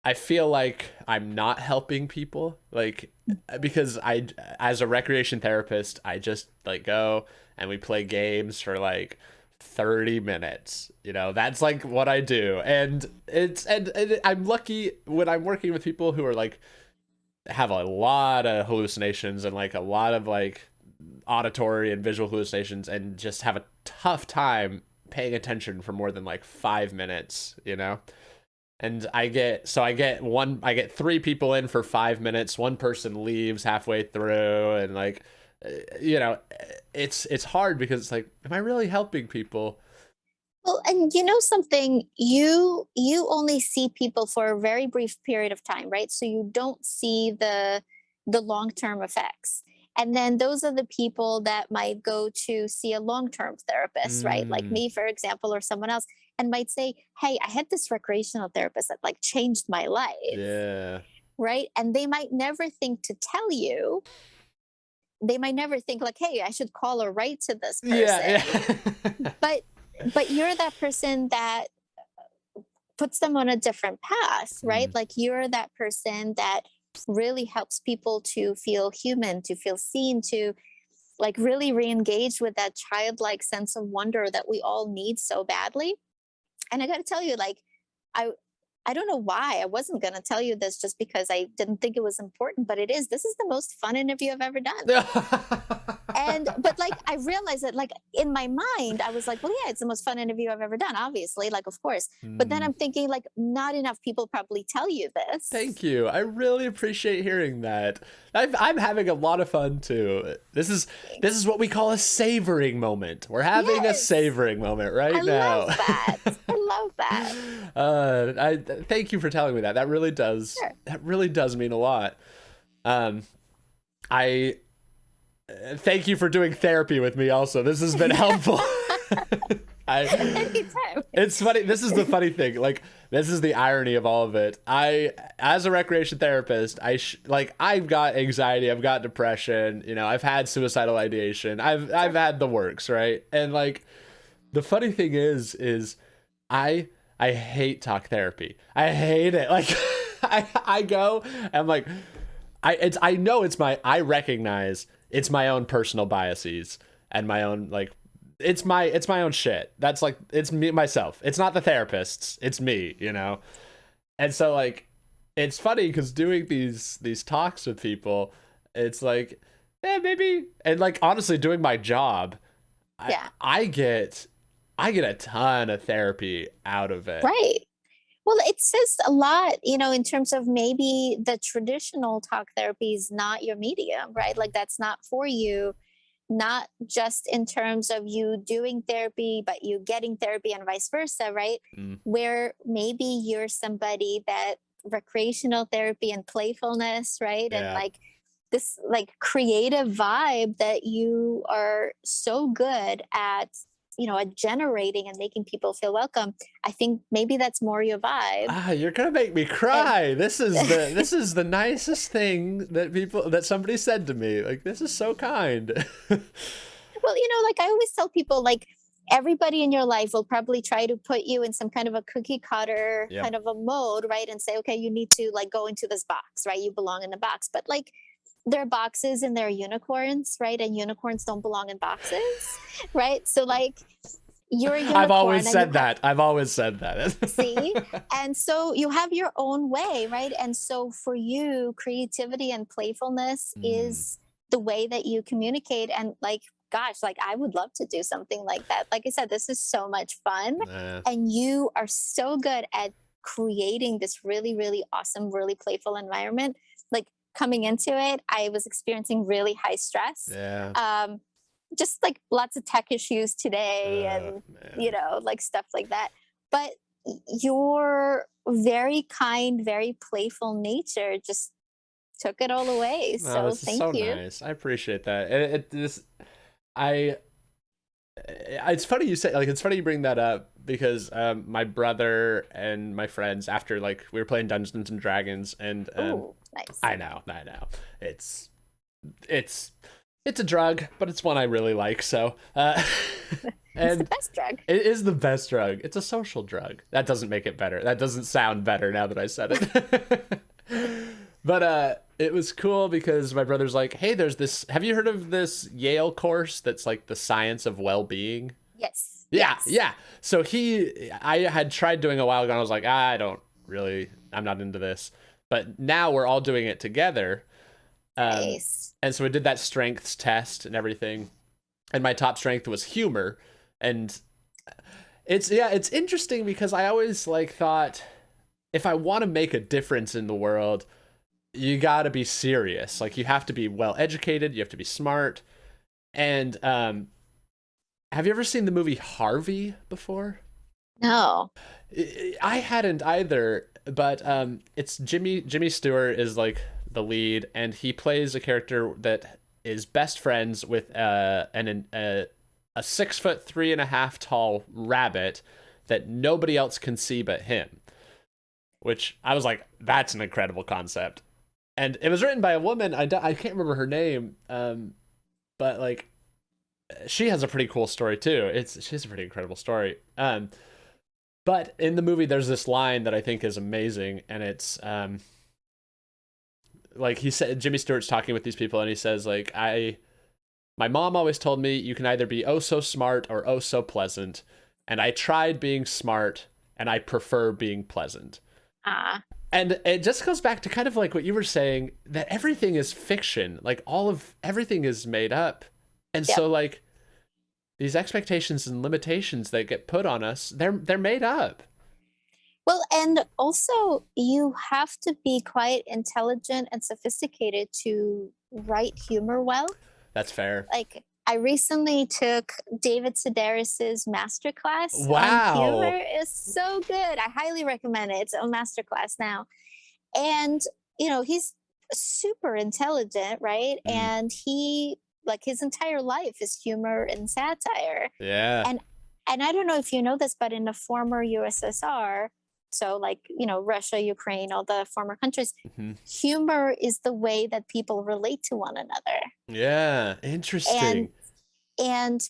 [SPEAKER 1] I feel like I'm not helping people, like because I as a recreation therapist, I just like go and we play games for like 30 minutes. You know, that's like what I do. And I'm lucky when I'm working with people who are like have a lot of hallucinations and like a lot of like auditory and visual hallucinations and just have a tough time paying attention for more than like 5 minutes, you know? And I get three people in for 5 minutes. One person leaves halfway through, and like, you know, it's hard because it's like, am I really helping people?
[SPEAKER 2] Well, and you know something, you only see people for a very brief period of time, right? So you don't see the long-term effects. And then those are the people that might go to see a long-term therapist, right? Like
[SPEAKER 1] Mm,
[SPEAKER 2] me, for example, or someone else, and might say, "Hey, I had this recreational therapist that like changed my life."
[SPEAKER 1] yeah,
[SPEAKER 2] Right? And they might never think to tell you, they might never think like, "Hey, I should call or write to this
[SPEAKER 1] yeah,
[SPEAKER 2] person."
[SPEAKER 1] yeah.
[SPEAKER 2] But you're that person that puts them on a different path, right?
[SPEAKER 1] Mm,
[SPEAKER 2] Like, you're that person that really helps people to feel human, to feel seen, to like really re-engage with that childlike sense of wonder that we all need so badly. And I got to tell you, like, I I don't know why I wasn't going to tell you this just because I didn't think it was important, but it is. This is the most fun interview I've ever done. And but like I realized that like in my mind, I was like, well, yeah, it's the most fun interview I've ever done, obviously, like of course. But then
[SPEAKER 1] mm.
[SPEAKER 2] I'm thinking like not enough people probably tell you this.
[SPEAKER 1] Thank you. I really appreciate hearing that. I'm having a lot of fun too. This is what we call a savoring moment. We're having a
[SPEAKER 2] Yes.
[SPEAKER 1] savoring moment
[SPEAKER 2] I
[SPEAKER 1] right now.
[SPEAKER 2] love that. I love that.
[SPEAKER 1] I thank you for telling me that. That really does.
[SPEAKER 2] Sure.
[SPEAKER 1] That really does mean a lot. Um, I thank you for doing therapy with me. Also, this has been helpful. I
[SPEAKER 2] Anytime.
[SPEAKER 1] it's funny. This is the funny thing. Like, this is the irony of all of it. As a recreation therapist, I've got anxiety, I've got depression. You know, I've had suicidal ideation. I've
[SPEAKER 2] Sure.
[SPEAKER 1] had the works, right? And like, the funny thing is I I hate talk therapy. I hate it. Like, I go and I'm like, I know I recognize it's my own personal biases and my own like it's my own shit. That's like it's me myself. It's not the therapists. It's me, you know. And so like it's funny because doing these talks with people, it's like maybe and like honestly doing my job, I
[SPEAKER 2] Yeah.
[SPEAKER 1] I get I get a ton of therapy out of it.
[SPEAKER 2] Right. Well, it says a lot, in terms of maybe the traditional talk therapy is not your medium, right? Like that's not for you, not just in terms of you doing therapy, but you getting therapy and vice versa, right?
[SPEAKER 1] Mm,
[SPEAKER 2] Where maybe you're somebody that recreational therapy and playfulness, right? And
[SPEAKER 1] Yeah.
[SPEAKER 2] like this like creative vibe that you are so good at, at generating and making people feel welcome. I think maybe that's more your vibe.
[SPEAKER 1] Ah, you're gonna make me
[SPEAKER 2] And
[SPEAKER 1] cry. This is the nicest thing that somebody said to me. Like, this is so kind.
[SPEAKER 2] well, like I always tell people, like everybody in your life will probably try to put you in some kind of a cookie cutter
[SPEAKER 1] Yep.
[SPEAKER 2] kind of a mode, right? And say, okay, you need to like go into this box, right? You belong in the box. But like there are boxes and there are unicorns, right? And unicorns don't belong in boxes, right? So like you're a
[SPEAKER 1] I've
[SPEAKER 2] unicorn
[SPEAKER 1] always
[SPEAKER 2] and you
[SPEAKER 1] said
[SPEAKER 2] have,
[SPEAKER 1] that. I've always said that.
[SPEAKER 2] see, and so you have your own way, right? And so for you, creativity and playfulness
[SPEAKER 1] Mm,
[SPEAKER 2] is the way that you communicate. And like, gosh, like I would love to do something like that. Like I said, this is so much fun.
[SPEAKER 1] nah.
[SPEAKER 2] And you are so good at creating this really, really awesome, really playful environment. Like coming into it, I was experiencing really high stress.
[SPEAKER 1] Yeah.
[SPEAKER 2] Um, just like lots of tech issues today and
[SPEAKER 1] Man.
[SPEAKER 2] like stuff like that, but your very kind, very playful nature just took it all away,
[SPEAKER 1] No,
[SPEAKER 2] so
[SPEAKER 1] this is so
[SPEAKER 2] thank you.
[SPEAKER 1] nice. I appreciate that. I it's funny you say, like, it's funny you bring that up because my brother and my friends, after like we were playing Dungeons and Dragons, and
[SPEAKER 2] Ooh, nice.
[SPEAKER 1] I know, it's it's it's a drug, but it's one I really like. So
[SPEAKER 2] It's the
[SPEAKER 1] and
[SPEAKER 2] best drug.
[SPEAKER 1] it is the best drug. It's a social drug. That doesn't make it better. That doesn't sound better now that I said it. But it was cool because my brother's like, "Hey, there's this. Have you heard of this Yale course that's like the science of well-being?"
[SPEAKER 2] Yes,
[SPEAKER 1] Yeah,
[SPEAKER 2] yes.
[SPEAKER 1] yeah. So I had tried doing a while ago, and I was like, I'm not into this. But now we're all doing it together.
[SPEAKER 2] Nice.
[SPEAKER 1] And so we did that strengths test and everything. And my top strength was humor. And it's interesting because I always like thought, if I want to make a difference in the world, you got to be serious. Like, you have to be well educated, you have to be smart. And have you ever seen the movie Harvey before?
[SPEAKER 2] No.
[SPEAKER 1] I hadn't either, but it's Jimmy Stewart is like the lead, and he plays a character that is best friends with a 6 foot 3.5 tall rabbit that nobody else can see but him. Which I was like, that's an incredible concept. And it was written by a woman. I can't remember her name, but like, she has a pretty cool story too. She has a pretty incredible story. But in the movie, there's this line that I think is amazing, and it's like, he said, Jimmy Stewart's talking with these people, and he says like, my mom always told me you can either be oh so smart or oh so pleasant, and I tried being smart, and I prefer being pleasant.
[SPEAKER 2] Ah,
[SPEAKER 1] And it just goes back to kind of like what you were saying, that everything is fiction. Like, everything is made up. And
[SPEAKER 2] yep.
[SPEAKER 1] so like, these expectations and limitations that get put on us, they're made up.
[SPEAKER 2] Well, and also you have to be quite intelligent and sophisticated to write humor well.
[SPEAKER 1] That's fair.
[SPEAKER 2] Like I recently took David Sedaris's masterclass on
[SPEAKER 1] Wow.
[SPEAKER 2] humor. It's so good. I highly recommend it. It's a masterclass now. And, he's super intelligent, right?
[SPEAKER 1] Mm,
[SPEAKER 2] And he like his entire life is humor and satire.
[SPEAKER 1] yeah.
[SPEAKER 2] And I don't know if you know this, but in the former USSR, so like, Russia, Ukraine, all the former countries,
[SPEAKER 1] Hmm.
[SPEAKER 2] humor is the way that people relate to one another.
[SPEAKER 1] Yeah.
[SPEAKER 2] And
[SPEAKER 1] Interesting.
[SPEAKER 2] and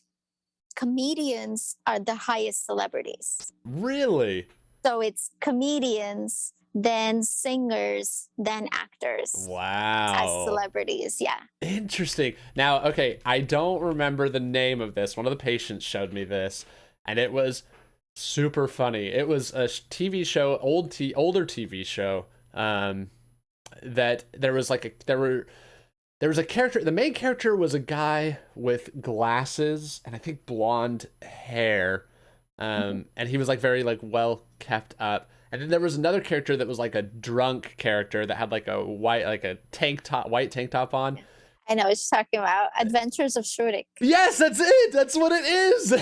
[SPEAKER 2] comedians are the highest celebrities.
[SPEAKER 1] Really?
[SPEAKER 2] So it's comedians, then singers, then actors as
[SPEAKER 1] Wow.
[SPEAKER 2] celebrities. Yeah.
[SPEAKER 1] Interesting. Now, okay, I don't remember the name of this. One of the patients showed me this, and it was super funny. It was a TV show, older TV show, that there was like there was a character. The main character was a guy with glasses and I think blonde hair,
[SPEAKER 2] Mhm.
[SPEAKER 1] and he was like very like well kept up. And then there was another character that was like a drunk character that had like a white tank top on.
[SPEAKER 2] I know what you're talking about. Adventures of Shurик.
[SPEAKER 1] Yes, that's it. That's what it is.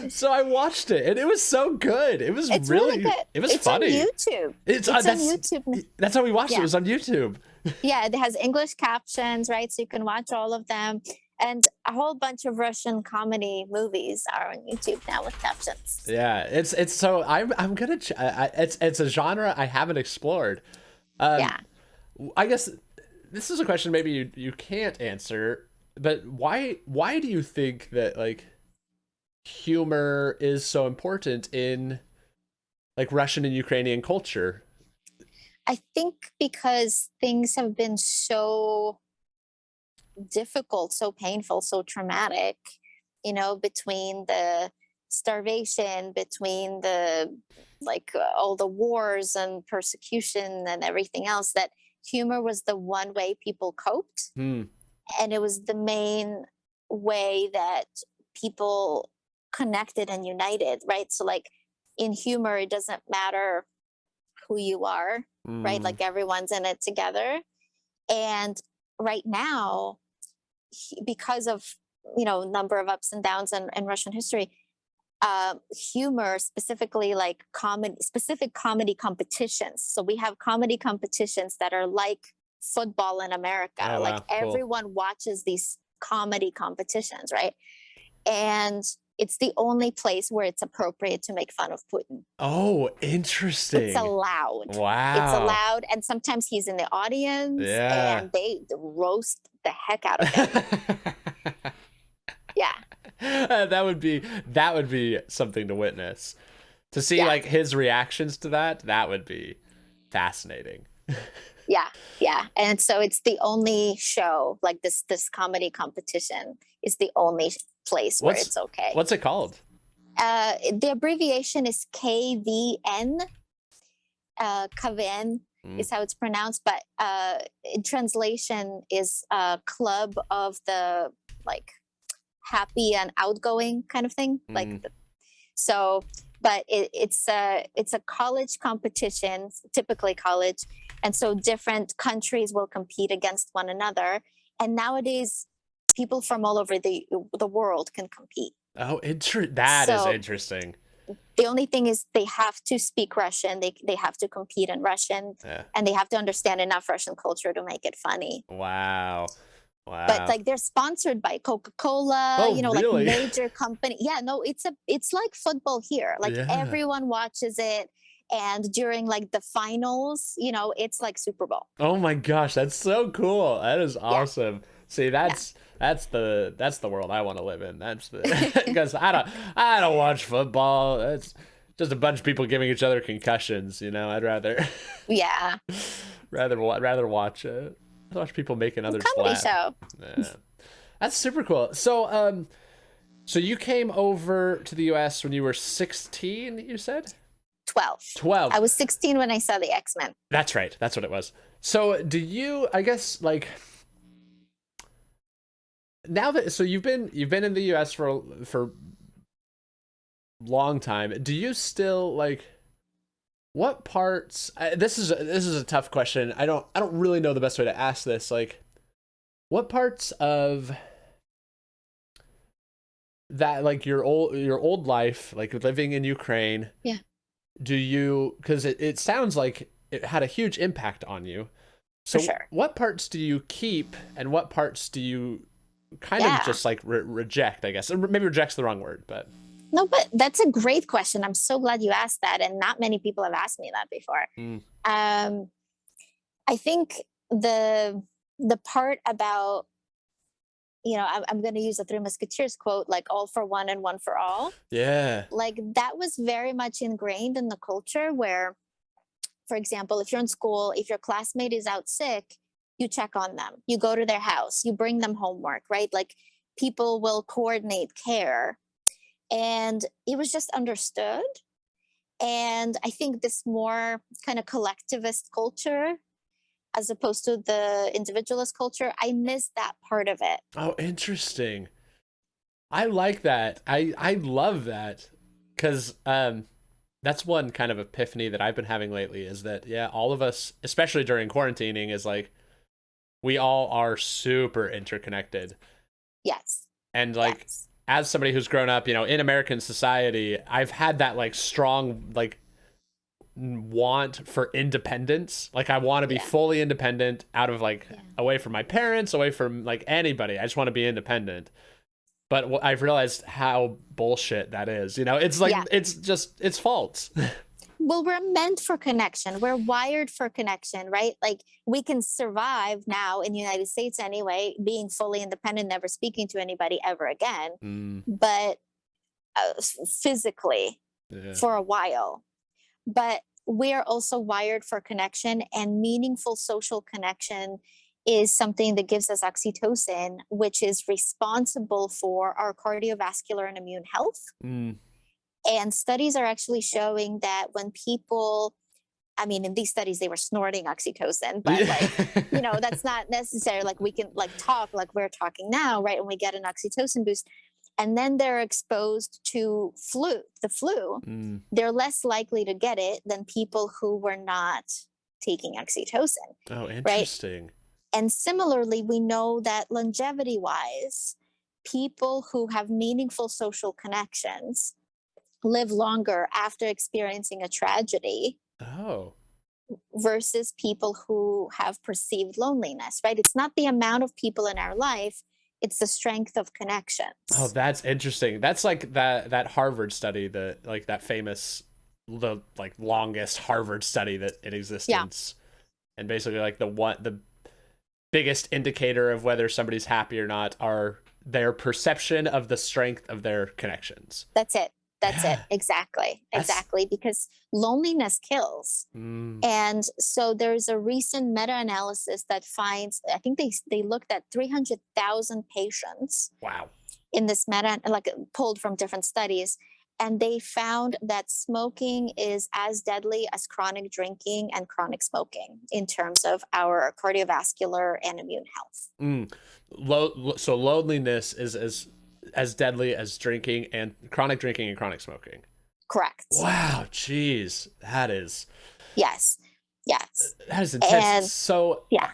[SPEAKER 1] So I watched it, and it was so good. It was
[SPEAKER 2] It's really good.
[SPEAKER 1] it was
[SPEAKER 2] It's on
[SPEAKER 1] funny.
[SPEAKER 2] YouTube.
[SPEAKER 1] It's
[SPEAKER 2] It's on YouTube.
[SPEAKER 1] that's how we watched it. It
[SPEAKER 2] Yeah.
[SPEAKER 1] was on YouTube.
[SPEAKER 2] Yeah, it has English captions, right? So you can watch all of them. And a whole bunch of Russian comedy movies are on YouTube now with captions.
[SPEAKER 1] Yeah, it's so I'm gonna it's a genre I haven't explored.
[SPEAKER 2] Yeah.
[SPEAKER 1] I guess this is a question maybe you can't answer, but why do you think that like humor is so important in like Russian and Ukrainian culture?
[SPEAKER 2] I think because things have been so difficult, so painful, so traumatic, between the starvation, between the all the wars and persecution and everything else, that humor was the one way people coped.
[SPEAKER 1] Hmm.
[SPEAKER 2] And it was the main way that people connected and united, right? So, like, in humor, it doesn't matter who you are, right?
[SPEAKER 1] Mm.
[SPEAKER 2] Like, everyone's in it together. And right now, because of number of ups and downs in Russian history, humor, specifically like comedy, specific comedy competitions. So we have comedy competitions that are like football in America.
[SPEAKER 1] Oh
[SPEAKER 2] Like,
[SPEAKER 1] wow, cool.
[SPEAKER 2] everyone watches these comedy competitions, right? And it's the only place where it's appropriate to make fun of Putin.
[SPEAKER 1] Oh,
[SPEAKER 2] It's
[SPEAKER 1] interesting.
[SPEAKER 2] allowed. It's
[SPEAKER 1] Wow.
[SPEAKER 2] allowed. And sometimes he's in the audience
[SPEAKER 1] Yeah.
[SPEAKER 2] and they roast the heck out of him. Yeah.
[SPEAKER 1] That would be something to witness. To see
[SPEAKER 2] Yeah.
[SPEAKER 1] like his reactions to that would be fascinating.
[SPEAKER 2] Yeah, yeah. And so it's the only show, like, this comedy competition is the only place where
[SPEAKER 1] What's
[SPEAKER 2] it's okay.
[SPEAKER 1] what's it called?
[SPEAKER 2] The abbreviation is KVN. KVN
[SPEAKER 1] Mm.
[SPEAKER 2] is how it's pronounced, but in translation is club of the, like, happy and outgoing kind of thing.
[SPEAKER 1] Mm.
[SPEAKER 2] So, but it's a college competition, typically college, and so different countries will compete against one another. And nowadays, people from all over the world can compete.
[SPEAKER 1] Oh, that is
[SPEAKER 2] So
[SPEAKER 1] interesting.
[SPEAKER 2] the only thing is they have to speak Russian. They have to compete in Russian,
[SPEAKER 1] Yeah.
[SPEAKER 2] and they have to understand enough Russian culture to make it funny.
[SPEAKER 1] Wow.
[SPEAKER 2] But,
[SPEAKER 1] Wow.
[SPEAKER 2] like, they're sponsored by Coca-Cola,
[SPEAKER 1] Oh,
[SPEAKER 2] like
[SPEAKER 1] really?
[SPEAKER 2] major company. Yeah, no, it's like football here. Like,
[SPEAKER 1] Yeah.
[SPEAKER 2] everyone watches it, and during, like, the finals, it's like Super Bowl.
[SPEAKER 1] Oh my gosh, that's so cool. That is
[SPEAKER 2] Yeah,
[SPEAKER 1] awesome. See,
[SPEAKER 2] yeah.
[SPEAKER 1] that's the world I want to live in. That's the because I don't watch football. It's just a bunch of people giving each other concussions. I'd rather
[SPEAKER 2] Yeah.
[SPEAKER 1] rather watch people making
[SPEAKER 2] A
[SPEAKER 1] others
[SPEAKER 2] comedy
[SPEAKER 1] laugh.
[SPEAKER 2] show.
[SPEAKER 1] Yeah. That's super cool. So you came over to the U.S. when you were 16. You said
[SPEAKER 2] 12.
[SPEAKER 1] 12.
[SPEAKER 2] I was 16 when I saw the X-Men.
[SPEAKER 1] That's right. That's what it was. So do you? I guess like now that you've been in the U.S. for long time. Do you still like what parts? This is a tough question. I don't really know the best way to ask this. Like, what parts of that like your old life, like living in Ukraine,
[SPEAKER 2] Yeah.
[SPEAKER 1] do you? Because it sounds like it had a huge impact on you.
[SPEAKER 2] For
[SPEAKER 1] So
[SPEAKER 2] sure.
[SPEAKER 1] what parts do you keep, and what parts do you kind of
[SPEAKER 2] Yeah.
[SPEAKER 1] just like reject? I guess, or maybe reject's the wrong word, but
[SPEAKER 2] No, but that's a great question. I'm so glad you asked that, and not many people have asked me that before.
[SPEAKER 1] mm,
[SPEAKER 2] Um, I think the part about, I'm going to use a Three Musketeers quote, like, all for one and one for all.
[SPEAKER 1] yeah,
[SPEAKER 2] Like, that was very much ingrained in the culture where, for example, if you're in school, if your classmate is out sick, you check on them, you go to their house, you bring them homework, right? Like, people will coordinate care. And it was just understood. And I think this more kind of collectivist culture, as opposed to the individualist culture, I miss that part of it.
[SPEAKER 1] oh, interesting. I like that. I love that because that's one kind of epiphany that I've been having lately is that yeah, all of us, especially during quarantining, is like we all are super interconnected.
[SPEAKER 2] Yes.
[SPEAKER 1] And like
[SPEAKER 2] Yes.
[SPEAKER 1] as somebody who's grown up, in American society, I've had that like strong like want for independence. Like I want to be
[SPEAKER 2] Yeah.
[SPEAKER 1] fully independent out of like
[SPEAKER 2] Yeah.
[SPEAKER 1] away from my parents, away from like anybody. I just want to be independent. But I've realized how bullshit that is. It's like
[SPEAKER 2] Yeah.
[SPEAKER 1] it's false.
[SPEAKER 2] Well, we're meant for connection. We're wired for connection, right? Like we can survive now in the United States anyway, being fully independent, never speaking to anybody ever again.
[SPEAKER 1] Mm,
[SPEAKER 2] But physically
[SPEAKER 1] yeah.
[SPEAKER 2] for a while. But we're also wired for connection, and meaningful social connection is something that gives us oxytocin, which is responsible for our cardiovascular and immune health.
[SPEAKER 1] Mm.
[SPEAKER 2] And studies are actually showing that when people, I mean, in these studies, they were snorting oxytocin, but like, that's not necessary. Like we can like talk like we're talking now, right? And we get an oxytocin boost. And then they're exposed to the flu,
[SPEAKER 1] Mm.
[SPEAKER 2] they're less likely to get it than people who were not taking oxytocin,
[SPEAKER 1] Oh,
[SPEAKER 2] right?
[SPEAKER 1] interesting.
[SPEAKER 2] And similarly, we know that longevity wise, people who have meaningful social connections live longer after experiencing a tragedy
[SPEAKER 1] Oh.
[SPEAKER 2] versus people who have perceived loneliness, right? It's not the amount of people in our life, it's the strength of
[SPEAKER 1] Oh,
[SPEAKER 2] connections.
[SPEAKER 1] that's interesting. That's like that Harvard study, that famous, the like longest Harvard study that in
[SPEAKER 2] Yeah,
[SPEAKER 1] existence, and basically like the biggest indicator of whether somebody's happy or not are their perception of the strength of their connections.
[SPEAKER 2] that's it. That's it.
[SPEAKER 1] Yeah,
[SPEAKER 2] Exactly.
[SPEAKER 1] that's
[SPEAKER 2] Exactly. Because loneliness kills.
[SPEAKER 1] mm,
[SPEAKER 2] And so there's a recent meta-analysis that finds, I think they looked at 300,000 patients
[SPEAKER 1] wow.
[SPEAKER 2] in this meta, like pulled from different studies, and they found that smoking is as deadly as chronic drinking and chronic smoking in terms of our cardiovascular and immune health.
[SPEAKER 1] Mm. So loneliness is as deadly as drinking and chronic smoking.
[SPEAKER 2] Correct.
[SPEAKER 1] Wow, jeez,
[SPEAKER 2] Yes. Yes.
[SPEAKER 1] that is intense.
[SPEAKER 2] And
[SPEAKER 1] So
[SPEAKER 2] yeah.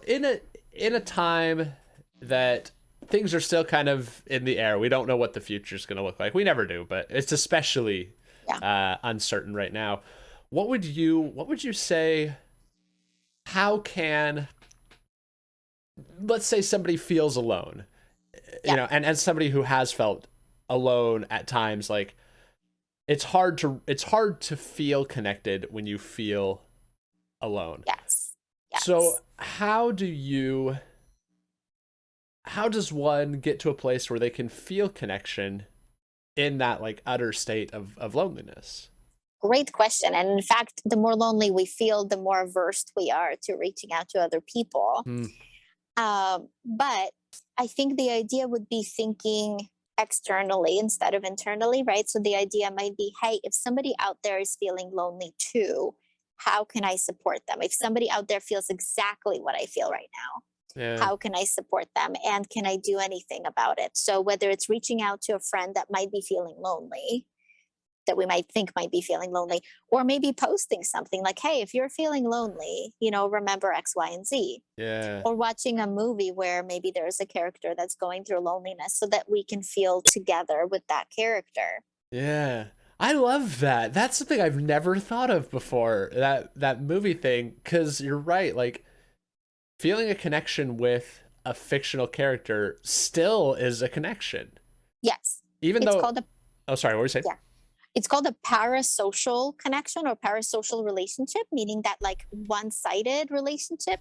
[SPEAKER 1] in a time that things are still kind of in the air, we don't know what the future is going to look like. We never do, but it's especially
[SPEAKER 2] Yeah.
[SPEAKER 1] uncertain right now. What would you say? How can, let's say somebody feels alone,
[SPEAKER 2] Yeah.
[SPEAKER 1] and as somebody who has felt alone at times, like it's hard to feel connected when you feel alone.
[SPEAKER 2] Yes.
[SPEAKER 1] So
[SPEAKER 2] Yes.
[SPEAKER 1] how does one get to a place where they can feel connection in that like utter state of loneliness?
[SPEAKER 2] Great question. And in fact, the more lonely we feel, the more averse we are to reaching out to other people.
[SPEAKER 1] Hmm.
[SPEAKER 2] But I think the idea would be thinking externally instead of internally, right? So the idea might be, hey, if somebody out there is feeling lonely too, how can I support them? If somebody out there feels exactly what I feel right now,
[SPEAKER 1] Yeah.
[SPEAKER 2] how can I support them? And can I do anything about it? So whether it's reaching out to a friend that might be feeling lonely, that we might think might be feeling lonely, or maybe posting something like, hey, if you're feeling lonely, remember X, Y, and Z.
[SPEAKER 1] Yeah.
[SPEAKER 2] Or watching a movie where maybe there's a character that's going through loneliness so that we can feel together with that character.
[SPEAKER 1] Yeah. I love that. That's something I've never thought of before. That movie thing, cuz you're right, like feeling a connection with a fictional character still is a connection.
[SPEAKER 2] Yes.
[SPEAKER 1] Even
[SPEAKER 2] It's
[SPEAKER 1] though
[SPEAKER 2] called a
[SPEAKER 1] Oh, sorry, what were you saying?
[SPEAKER 2] yeah. It's called a parasocial connection or parasocial relationship, meaning that like one-sided relationship.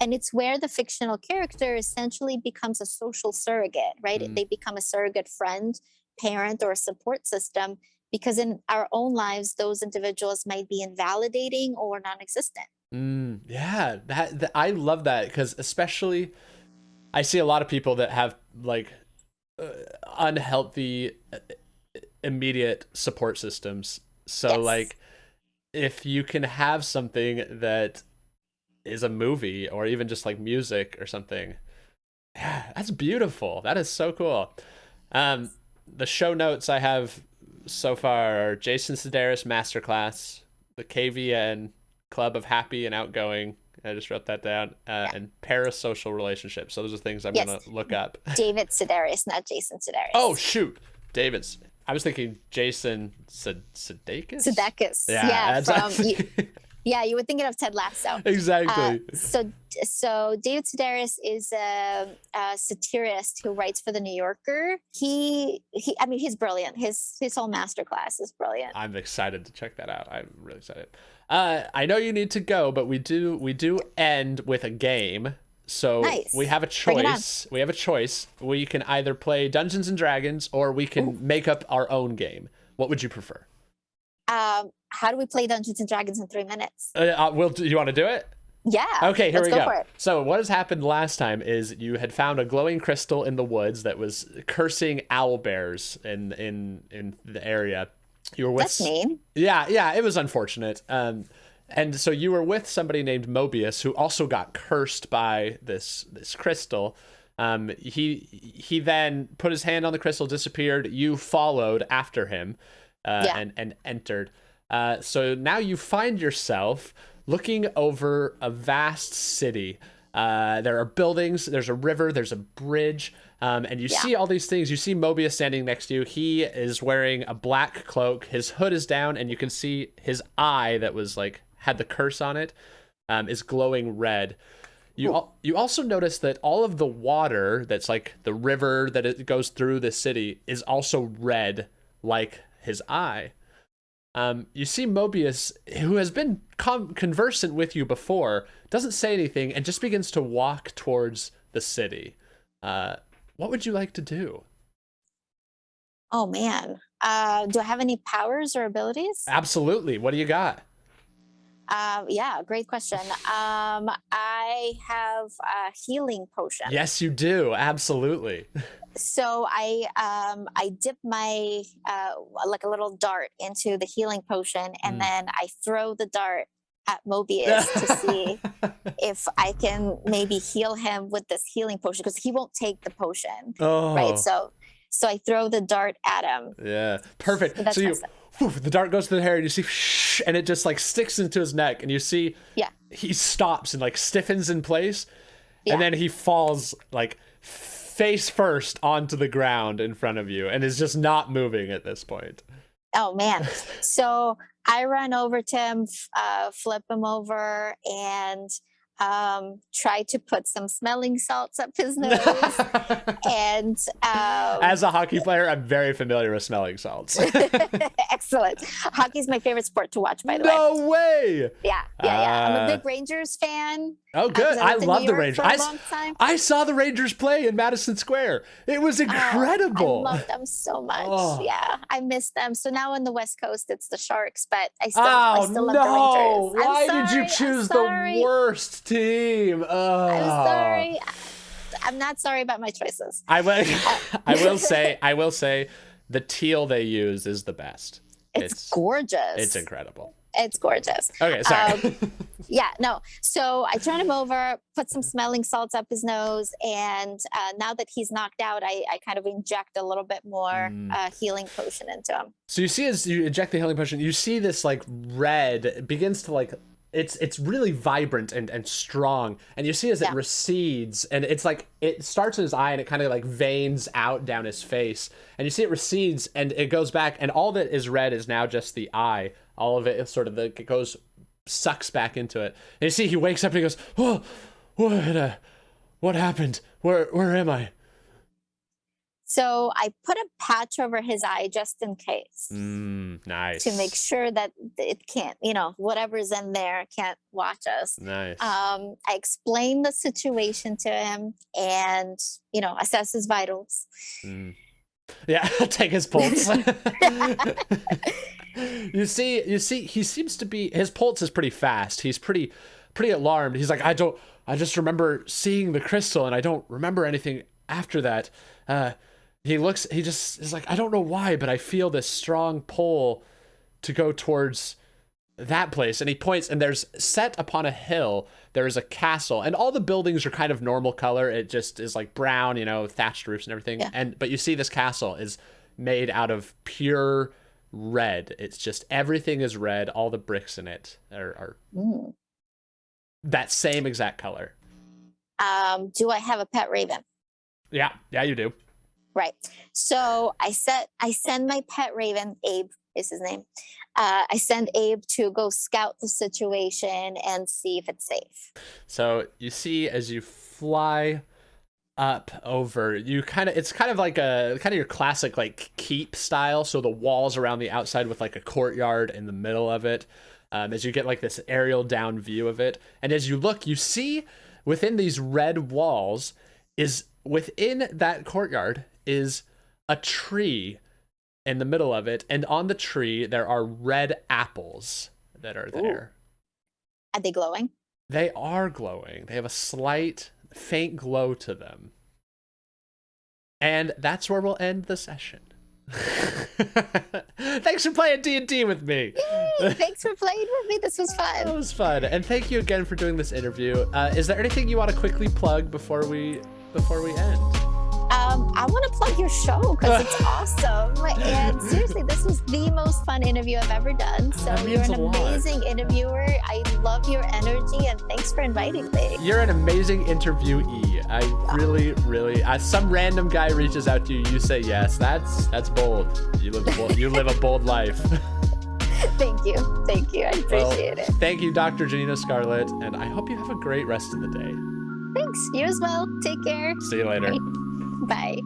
[SPEAKER 2] And it's where the fictional character essentially becomes a social surrogate, right?
[SPEAKER 1] Mm,
[SPEAKER 2] They become a surrogate friend, parent, or a support system because in our own lives, those individuals might be invalidating or non-existent.
[SPEAKER 1] yeah, I love that because especially I see a lot of people that have like uh, unhealthy immediate support systems. So
[SPEAKER 2] Yes.
[SPEAKER 1] like if you can have something that is a movie or even just like music or something, yeah, that's beautiful. That is so cool. Um, the show notes I have so far are Jason Sedaris Masterclass, the KVN Club of Happy and Outgoing, I just wrote that down. And parasocial relationship. So those are things I'm
[SPEAKER 2] Yes.
[SPEAKER 1] gonna look up.
[SPEAKER 2] David Sedaris, not Jason
[SPEAKER 1] Oh
[SPEAKER 2] Sedaris.
[SPEAKER 1] shoot, David's. I was thinking Jason Sudeikis.
[SPEAKER 2] Sudeikis.
[SPEAKER 1] Yeah,
[SPEAKER 2] You were thinking of Ted Lasso.
[SPEAKER 1] Exactly.
[SPEAKER 2] So David Sedaris is a satirist who writes for the New Yorker. I mean, he's brilliant. His whole masterclass is brilliant.
[SPEAKER 1] I'm excited to check that out. I'm really excited. I know you need to go, but we do end with a game. So
[SPEAKER 2] nice.
[SPEAKER 1] We have a choice. We can either play Dungeons and Dragons or we can make up our own game. What would you prefer?
[SPEAKER 2] How do we play Dungeons and Dragons in 3 minutes?
[SPEAKER 1] Do you want to do it?
[SPEAKER 2] Yeah.
[SPEAKER 1] Okay, here we go.
[SPEAKER 2] For it.
[SPEAKER 1] So what has happened last time is you had found a glowing crystal in the woods that was cursing owlbears in the area. You were with.
[SPEAKER 2] That's mean.
[SPEAKER 1] Yeah, it was unfortunate. And so you were with somebody named Mobius who also got cursed by this crystal. He then put his hand on the crystal, disappeared. You followed after him, and entered. So now you find yourself looking over a vast city. There are buildings, there's a river, there's a bridge, and you see all these things. You see Mobius standing next to you. He is wearing a black cloak. His hood is down, and you can see his eye that was had the curse on it, is glowing red. You also notice that all of the water that's the river that it goes through the city is also red, like his eye. You see Mobius, who has been conversant with you before, doesn't say anything and just begins to walk towards the city. What would you like to do?
[SPEAKER 2] Oh, man. Do I have any powers or abilities?
[SPEAKER 1] Absolutely. What do you got?
[SPEAKER 2] Great question. I have a healing potion.
[SPEAKER 1] Yes, you do. Absolutely.
[SPEAKER 2] So I dip my like a little dart into the healing potion, and then I throw the dart at Mobius to see if I can maybe heal him with this healing potion, because he won't take the potion.
[SPEAKER 1] Oh.
[SPEAKER 2] Right. So I throw the dart at him.
[SPEAKER 1] Yeah. Perfect. So the dart goes to the hair, and you see, and it just sticks into his neck, and you see, he stops and stiffens in place, and then he falls face first onto the ground in front of you, and is just not moving at this point.
[SPEAKER 2] Oh man! So I run over to him, flip him over, and try to put some smelling salts up his nose. And
[SPEAKER 1] as a hockey player, I'm very familiar with smelling salts.
[SPEAKER 2] Excellent. Hockey's my favorite sport to watch, by the way.
[SPEAKER 1] No way.
[SPEAKER 2] Yeah. I'm a big Rangers fan.
[SPEAKER 1] Oh, good. I love the Rangers. I saw the Rangers play in Madison Square. It was incredible.
[SPEAKER 2] I love them so much. Oh. Yeah, I miss them. So now on the West Coast, it's the Sharks, but I still love the Rangers.
[SPEAKER 1] Why did you choose the worst team? Oh.
[SPEAKER 2] I'm sorry. I'm not sorry about my choices.
[SPEAKER 1] I will say the teal they use is the best.
[SPEAKER 2] It's gorgeous.
[SPEAKER 1] It's incredible.
[SPEAKER 2] It's gorgeous.
[SPEAKER 1] Okay, sorry.
[SPEAKER 2] So I turn him over, put some smelling salts up his nose, and now that he's knocked out, I kind of inject a little bit more healing potion into him.
[SPEAKER 1] So you see, as you inject the healing potion, you see this red, it begins to it's really vibrant and strong, and you see as it recedes, and it's it starts in his eye, and it kind of veins out down his face, and you see it recedes, and it goes back, and all that is red is now just the eye. All of it is sort of it goes, sucks back into it, and you see he wakes up and he goes, "Oh, what happened? Where am I?"
[SPEAKER 2] So I put a patch over his eye just in case.
[SPEAKER 1] Nice.
[SPEAKER 2] To make sure that it can't, whatever's in there can't watch us.
[SPEAKER 1] Nice.
[SPEAKER 2] I explain the situation to him and, assess his vitals.
[SPEAKER 1] Yeah, take his pulse. You see, he seems to be, his pulse is pretty fast. He's pretty alarmed. He's like, I just remember seeing the crystal and I don't remember anything after that. He just is like, I don't know why, but I feel this strong pull to go towards that place. And he points, and there's set upon a hill, there is a castle, and all the buildings are kind of normal color. It just is brown, thatched roofs and everything. Yeah. But you see this castle is made out of pure red. It's just, everything is red. All the bricks in it are That same exact color.
[SPEAKER 2] Do I have a pet raven?
[SPEAKER 1] Yeah, you do.
[SPEAKER 2] Right. So I send my pet raven, Abe is his name. I send Abe to go scout the situation and see if it's safe.
[SPEAKER 1] So you see as you fly up over, it's kind of like your classic like keep style. So the walls around the outside with like a courtyard in the middle of it. As you get like this aerial down view of it. And as you look, you see within these red walls within that courtyard is a tree in the middle of it. And on the tree, there are red apples that are there.
[SPEAKER 2] Ooh. Are they glowing?
[SPEAKER 1] They are glowing. They have a slight, faint glow to them. And that's where we'll end the session. Thanks for playing D&D with me.
[SPEAKER 2] Yay, thanks for playing with me. This was fun.
[SPEAKER 1] It was fun. And thank you again for doing this interview. Is there anything you want to quickly plug before we end?
[SPEAKER 2] I want to plug your show because it's awesome. And seriously, this was the most fun interview I've ever done. So you're an amazing interviewer. I love your energy, and thanks for inviting me.
[SPEAKER 1] You're an amazing interviewee. I really, some random guy reaches out to you, you say yes. That's bold. You live a bold life.
[SPEAKER 2] Thank you. I appreciate it.
[SPEAKER 1] Thank you, Dr. Janina Scarlet, and I hope you have a great rest of the day.
[SPEAKER 2] Thanks. You as well. Take care.
[SPEAKER 1] See you later.
[SPEAKER 2] Bye.